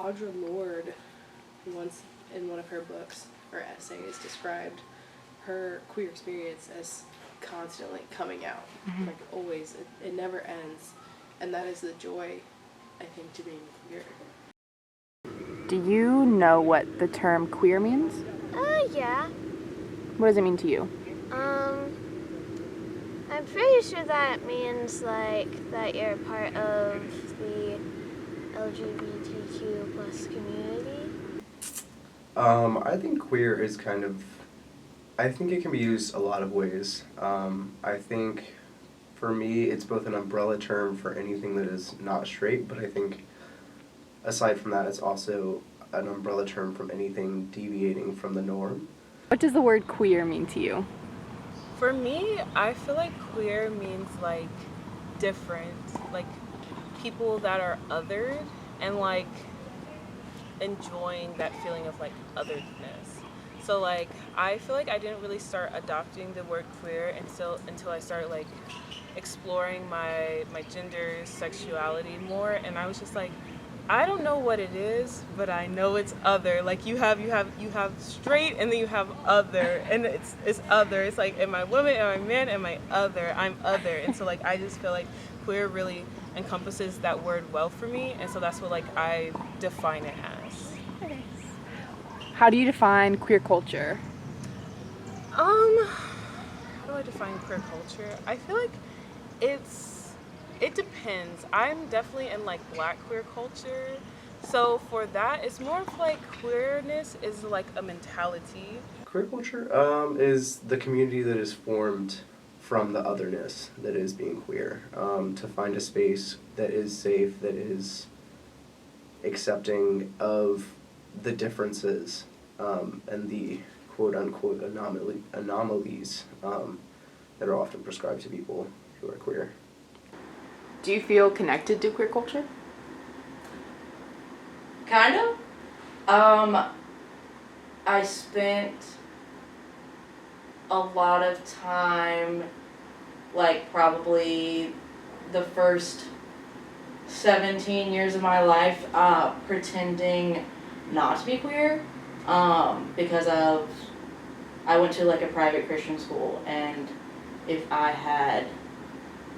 Audre Lorde once in one of her books or essays described her queer experience as constantly coming out, like always. It never ends, and that is the joy, I think, to being queer. Do you know what the term queer means? Yeah. What does it mean to you? I'm pretty sure that means, like, that you're part of the LGBTQ plus community. I think queer is I think it can be used a lot of ways. I think for me, it's both an umbrella term for anything that is not straight, but I think aside from that, it's also an umbrella term from anything deviating from the norm. What does the word queer mean to you? For me, I feel like queer means like different, like people that are othered and like enjoying that feeling of like otherness. So like I feel like I didn't really start adopting the word queer until I started like exploring my gender, sexuality more, and I was just like, I don't know what it is, but I know it's other. Like you have straight, and then you have other, and it's other. It's like, am I woman? Am I man? Am I other? I'm other. And so like I just feel like queer really encompasses that word well for me, and so that's what like I define it as. How do you define queer culture? How do I define queer culture? I feel like it depends. I'm definitely in like Black queer culture. So for that, it's more of like queerness is like a mentality. Queer culture is the community that is formed from the otherness that is being queer, to find a space that is safe, that is accepting of the differences and the quote-unquote anomalies that are often prescribed to people who are queer. Do you feel connected to queer culture? Kind of. I spent a lot of time, like probably the first 17 years of my life, pretending not to be queer, because I went to like a private Christian school, and if I had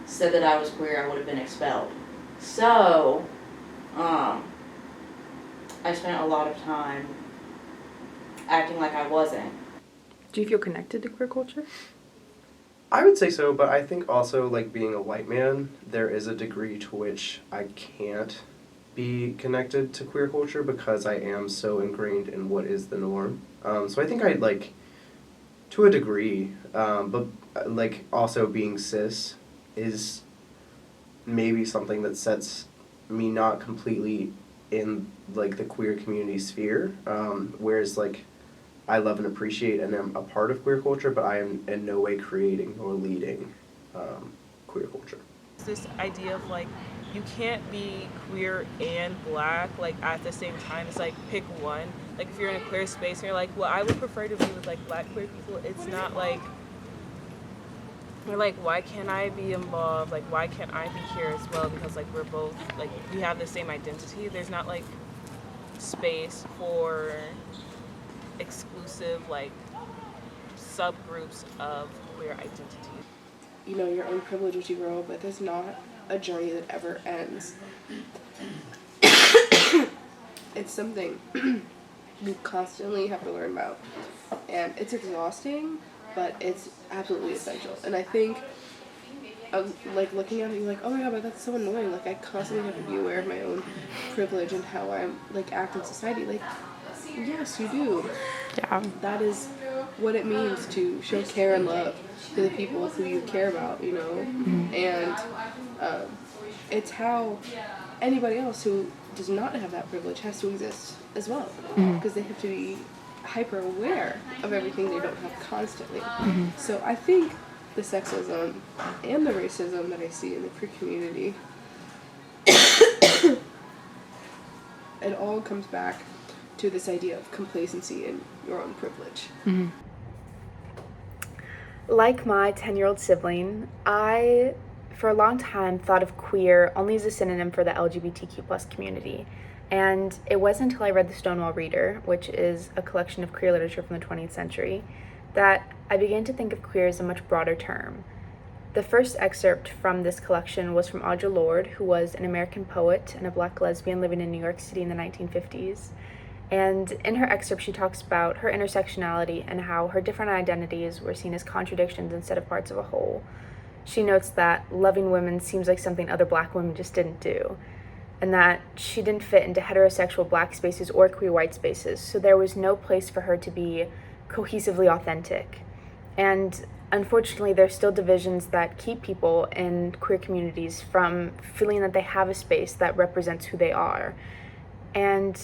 said that I was queer, I would have been expelled. So, I spent a lot of time acting like I wasn't. Do you feel connected to queer culture? I would say so, but I think also, like being a white man, there is a degree to which I can't be connected to queer culture because I am so ingrained in what is the norm. So I think I'd like, to a degree, but like also being cis is maybe something that sets me not completely in like the queer community sphere, whereas like I love and appreciate and am a part of queer culture, but I am in no way creating or leading queer culture. It's this idea of like you can't be queer and Black like at the same time. It's like pick one. Like if you're in a queer space and you're like, well, I would prefer to be with like Black queer people, it's not like we're like, why can't I be involved? Like, why can't I be here as well? Because like we're both like we have the same identity. There's not like space for exclusive like subgroups of queer identity. You know your own privilege as you grow up, but there's not a journey that ever ends. It's something you constantly have to learn about, and it's exhausting, but it's absolutely essential. And I think, like looking at it, you're like, oh my god, but that's so annoying. Like I constantly have to be aware of my own privilege and how I'm like act in society. Like, yes, you do. Yeah. That is what it means to show care and love to the people who you care about, you know? And it's how anybody else who does not have that privilege has to exist as well, because they have to be hyper aware of everything they don't have constantly. So I think the sexism and the racism that I see in the queer community, it all comes back to this idea of complacency and your own privilege. Like my 10-year-old sibling, I, for a long time, thought of queer only as a synonym for the LGBTQ plus community. And it wasn't until I read The Stonewall Reader, which is a collection of queer literature from the 20th century, that I began to think of queer as a much broader term. The first excerpt from this collection was from Audre Lorde, who was an American poet and a black lesbian living in New York City in the 1950s. And in her excerpt, she talks about her intersectionality and how her different identities were seen as contradictions instead of parts of a whole. She notes that loving women seems like something other black women just didn't do, and that she didn't fit into heterosexual black spaces or queer white spaces, so there was no place for her to be cohesively authentic. And unfortunately, there's still divisions that keep people in queer communities from feeling that they have a space that represents who they are. And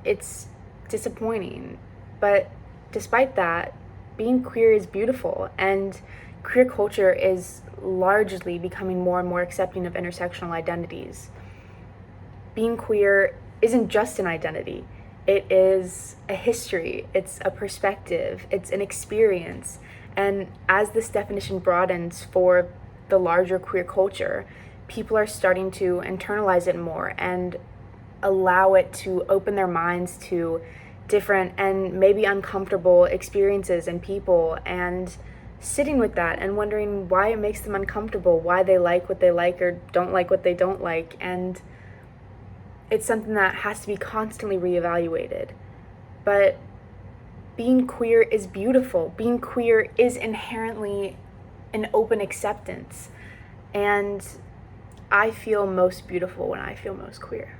it's disappointing. But despite that, being queer is beautiful, and queer culture is largely becoming more and more accepting of intersectional identities. Being queer isn't just an identity. It is a history, it's a perspective, it's an experience. And as this definition broadens for the larger queer culture, people are starting to internalize it more and allow it to open their minds to different and maybe uncomfortable experiences and people, and sitting with that and wondering why it makes them uncomfortable, why they like what they like or don't like what they don't like. And it's something that has to be constantly reevaluated. But being queer is beautiful. Being queer is inherently an open acceptance. And I feel most beautiful when I feel most queer.